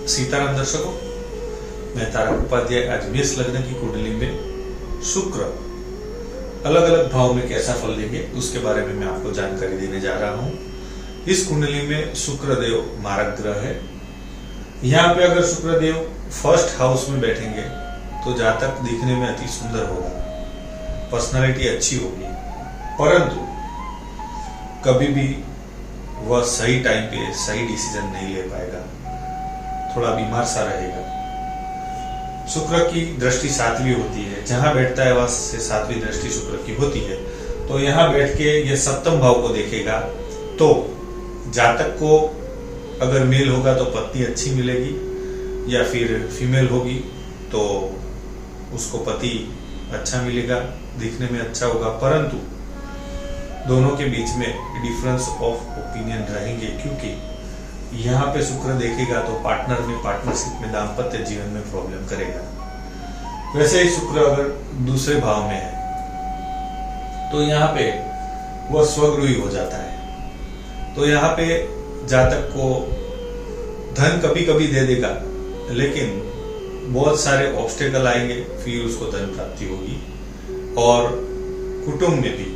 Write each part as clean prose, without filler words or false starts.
सीताराम दर्शकों, मैं तारक उपाध्याय आज मेष लग्न की कुंडली में शुक्र अलग अलग भाव में कैसा फल देंगे उसके बारे में मैं आपको जानकारी देने जा रहा हूं। इस कुंडली में शुक्रदेव मारक ग्रह है। यहाँ पे अगर शुक्रदेव फर्स्ट हाउस में बैठेंगे तो जातक दिखने में अति सुंदर होगा, पर्सनालिटी अच्छी होगी, परंतु कभी भी वह सही टाइम पे सही डिसीजन नहीं ले पाएगा, थोड़ा बीमार सा रहेगा। शुक्र की दृष्टि सातवीं होती है, जहां बैठता है वहां से सातवीं दृष्टि शुक्र की होती है। तो यहां बैठ के यह सप्तम भाव को देखेगा। तो जातक को अगर मेल होगा तो पत्नी अच्छी मिलेगी, या फिर फीमेल होगी तो उसको पति अच्छा मिलेगा, दिखने में अच्छा होगा, परंतु दोनों के बीच में डिफरेंस ऑफ ओपिनियन रहेंगे, क्योंकि यहाँ पे शुक्र देखेगा तो पार्टनर में, पार्टनरशिप में, दाम्पत्य जीवन में प्रॉब्लम करेगा। वैसे ही शुक्र अगर दूसरे भाव में है तो यहाँ पे वह स्वगृही हो जाता है। तो यहाँ पे जातक को धन कभी कभी दे देगा, लेकिन बहुत सारे ऑब्स्टेकल आएंगे, फिर उसको धन प्राप्ति होगी। और कुटुंब में भी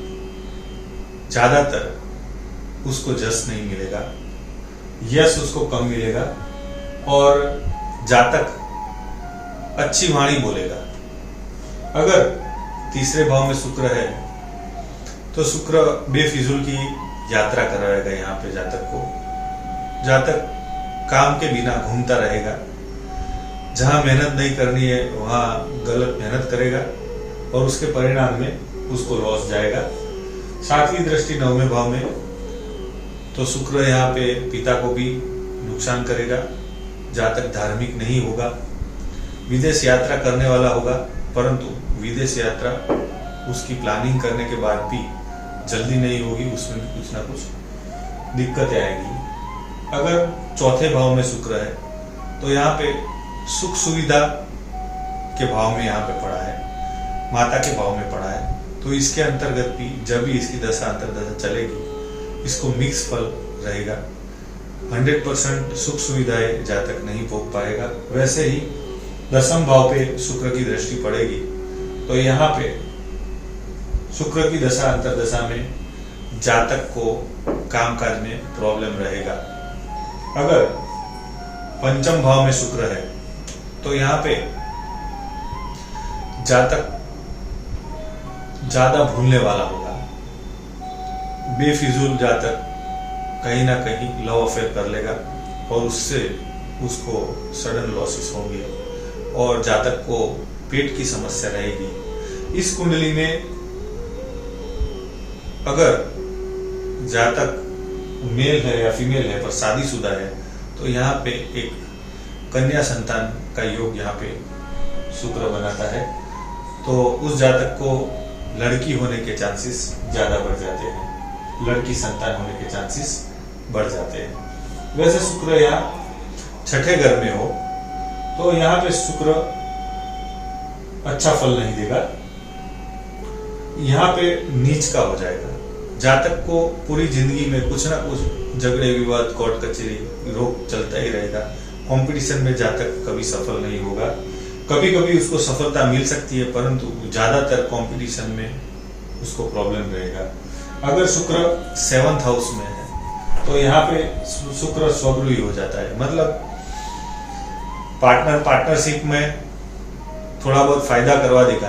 ज्यादातर उसको जस नहीं मिलेगा, यश उसको कम मिलेगा, और जातक अच्छी वाणी बोलेगा। अगर तीसरे भाव में शुक्र है तो शुक्र बेफिजूल की यात्रा कराएगा। यहाँ पे जातक को, जातक काम के बिना घूमता रहेगा, जहां मेहनत नहीं करनी है वहां गलत मेहनत करेगा और उसके परिणाम में उसको लॉस जाएगा। सातवीं दृष्टि नौवें भाव में, तो शुक्र यहाँ पे पिता को भी नुकसान करेगा। जातक धार्मिक नहीं होगा, विदेश यात्रा करने वाला होगा, परंतु विदेश यात्रा उसकी प्लानिंग करने के बाद भी जल्दी नहीं होगी, उसमें भी कुछ ना कुछ दिक्कतें आएगी। अगर चौथे भाव में शुक्र है तो यहाँ पे सुख सुविधा के भाव में यहाँ पे पड़ा है, माता के भाव में पड़ा है। तो इसके अंतर्गत भी जब भी इसकी दशा अंतर्दशा चलेगी, इसको मिक्स फल रहेगा। 100% सुख सुविधाएं जातक नहीं भोग पाएगा। वैसे ही दसम भाव पे शुक्र की दृष्टि पड़ेगी तो यहाँ पे शुक्र की दशा अंतर्दशा में जातक को कामकाज में प्रॉब्लम रहेगा। अगर पंचम भाव में शुक्र है तो यहाँ पे जातक ज्यादा भूलने वाला होगा, बेफिजूल जातक कहीं ना कहीं लव अफेयर कर लेगा और उससे उसको सडन लॉसेस होंगे और जातक को पेट की समस्या रहेगी। इस कुंडली में अगर जातक मेल है या फीमेल है पर शादीशुदा है तो यहाँ पे एक कन्या संतान का योग यहाँ पे शुक्र बनाता है। तो उस जातक को लड़की होने के चांसेस ज्यादा बढ़ जाते हैं, लड़की संतान होने के चांसेस बढ़ जाते हैं। वैसे शुक्र यहाँ छठे घर में हो तो यहाँ पे शुक्र अच्छा फल नहीं देगा, यहाँ पे नीच का हो जाएगा। जातक को पूरी जिंदगी में कुछ ना कुछ झगड़े विवाद, कोर्ट कचहरी, रोग चलता ही रहेगा। कंपटीशन में जातक कभी सफल नहीं होगा। कभी कभी उसको सफलता मिल सकती है, परंतु ज्यादातर कंपटीशन में उसको प्रॉब्लम रहेगा। अगर शुक्र 7th हाउस में है तो यहाँ पे शुक्र स्वगृही हो जाता है, मतलब पार्टनरशिप में थोड़ा बहुत फायदा करवा देगा,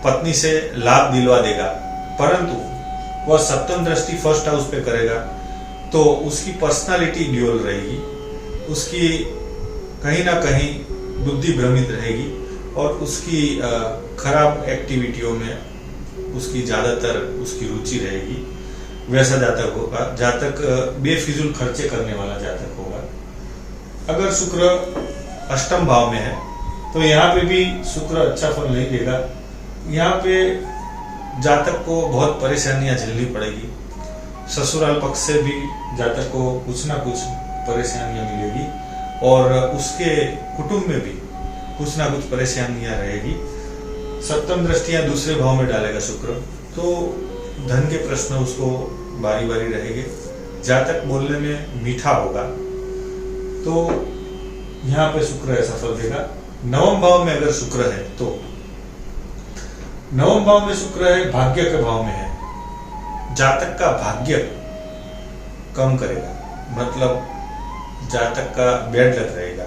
पत्नी से लाभ दिलवा देगा, परंतु वह सप्तम दृष्टि फर्स्ट हाउस पे करेगा तो उसकी पर्सनालिटी ड्यूअल रहेगी, उसकी कहीं ना कहीं बुद्धि भ्रमित रहेगी और उसकी खराब एक्टिविटियों में उसकी ज्यादातर उसकी रुचि रहेगी। वैसा जातक होगा, जातक बेफिजूल खर्चे करने वाला जातक होगा। अगर शुक्र अष्टम भाव में है तो यहाँ पे भी शुक्र अच्छा फल नहीं देगा। यहाँ पे जातक को बहुत परेशानियां झेलनी पड़ेगी, ससुराल पक्ष से भी जातक को कुछ ना कुछ परेशानियां मिलेगी और उसके कुटुंब में भी कुछ ना कुछ परेशानियां रहेगी। सप्तम दृष्टियां दूसरे भाव में डालेगा शुक्र, तो धन के प्रश्न उसको बारी बारी रहेंगे। जातक बोलने में मीठा होगा, तो यहाँ पे शुक्र ऐसा फल देगा। नवम भाव में अगर शुक्र है तो नवम भाव में शुक्र है, भाग्य के भाव में है, जातक का भाग्य कम करेगा, मतलब जातक का बैड लक रहेगा।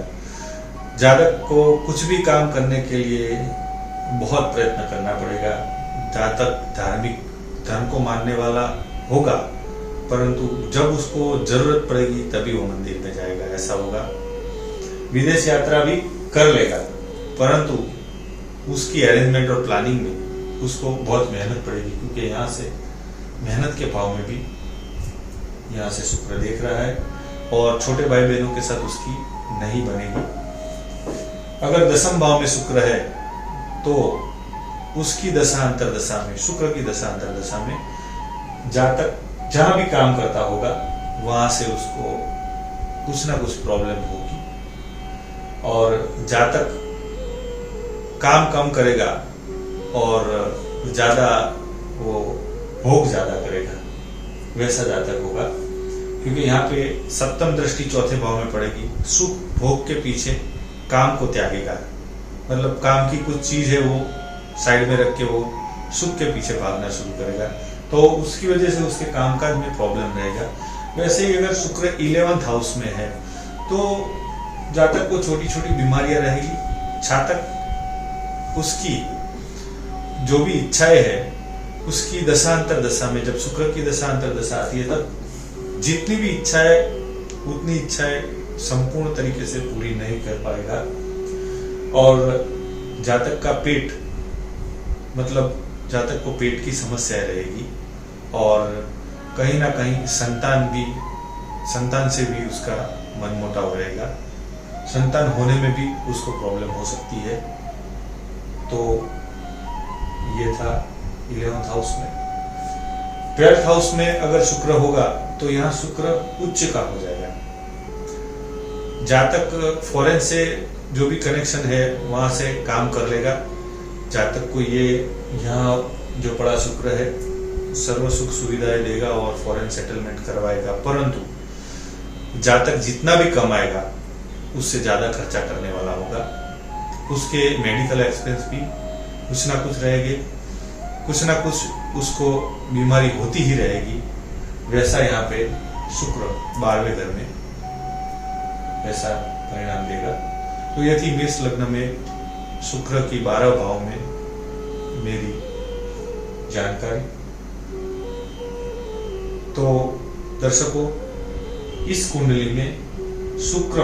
जातक को कुछ भी काम करने के लिए बहुत प्रयत्न करना पड़ेगा। जातक धार्मिक धर्म को मानने वाला होगा, परंतु जब उसको जरूरत पड़ेगी तभी वो मंदिर में जाएगा, ऐसा होगा। विदेश यात्रा भी कर लेगा, परंतु उसकी अरेंजमेंट और प्लानिंग में उसको बहुत मेहनत पड़ेगी, क्योंकि यहाँ से मेहनत के भाव में भी यहाँ से शुक्र देख रहा है, और छोटे भाई बहनों के साथ उसकी नहीं बनेगी। अगर दसम भाव में शुक्र है तो उसकी दशा अंतरदशा में, शुक्र की दशा अंतरदशा में जातक जहां भी काम करता होगा वहां से उसको कुछ ना कुछ प्रॉब्लम होगी, और जातक काम कम करेगा और ज्यादा वो भोग ज्यादा करेगा, वैसा जातक होगा। क्योंकि यहाँ पे सप्तम दृष्टि चौथे भाव में पड़ेगी। सुख भोग के पीछे काम को त्यागेगा, मतलब काम की कुछ चीज है वो साइड में रख के वो सुख के पीछे भागना शुरू करेगा, तो उसकी वजह से उसके कामकाज में प्रॉब्लम रहेगा। वैसे ही अगर शुक्र 11th हाउस में है तो जातक को छोटी छोटी बीमारियां रहेगी। जातक उसकी जो भी इच्छाएं है उसकी दशांतर दशा में, जब शुक्र की दशांतर दशा आती है तब जितनी भी इच्छाएं उतनी इच्छाएं संपूर्ण तरीके से पूरी नहीं कर पाएगा, और जातक का पेट, मतलब जातक को पेट की समस्या रहेगी, और कहीं ना कहीं संतान से भी उसका मनमुटाव रहेगा, संतान होने में भी उसको प्रॉब्लम हो सकती है। तो ये था 11th हाउस में। 12th हाउस में अगर शुक्र होगा तो यहाँ शुक्र उच्च का हो जाएगा। जातक फॉरेन से जो भी कनेक्शन है वहां से काम कर लेगा। जातक को ये यहाँ जो पड़ा शुक्र है सर्व सुख सुविधाएं देगा और फॉरेन सेटलमेंट करवाएगा, परंतु जातक जितना भी कमाएगा उससे ज्यादा खर्चा करने वाला होगा। उसके मेडिकल एक्सपेंस भी कुछ ना कुछ रहेंगे, कुछ ना कुछ उसको बीमारी होती ही रहेगी। वैसा यहाँ पे शुक्र 12वें घर में वैसा परिणाम देगा। तो यह थी मेष लग्न में शुक्र की 12 भाव में मेरी जानकारी। तो दर्शकों, इस कुंडली में शुक्र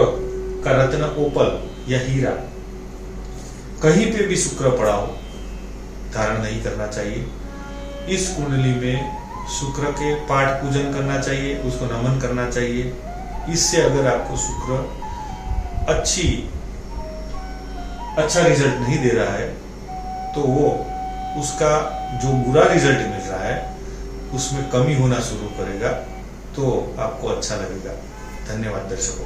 का रत्न ओपल या हीरा कहीं पे भी शुक्र पड़ा हो धारण नहीं करना चाहिए। इस कुंडली में शुक्र के पाठ पूजन करना चाहिए, उसको नमन करना चाहिए। इससे अगर आपको शुक्र अच्छा रिजल्ट नहीं दे रहा है तो वो उसका जो बुरा रिजल्ट मिल रहा है उसमें कमी होना शुरू करेगा, तो आपको अच्छा लगेगा। धन्यवाद दर्शकों।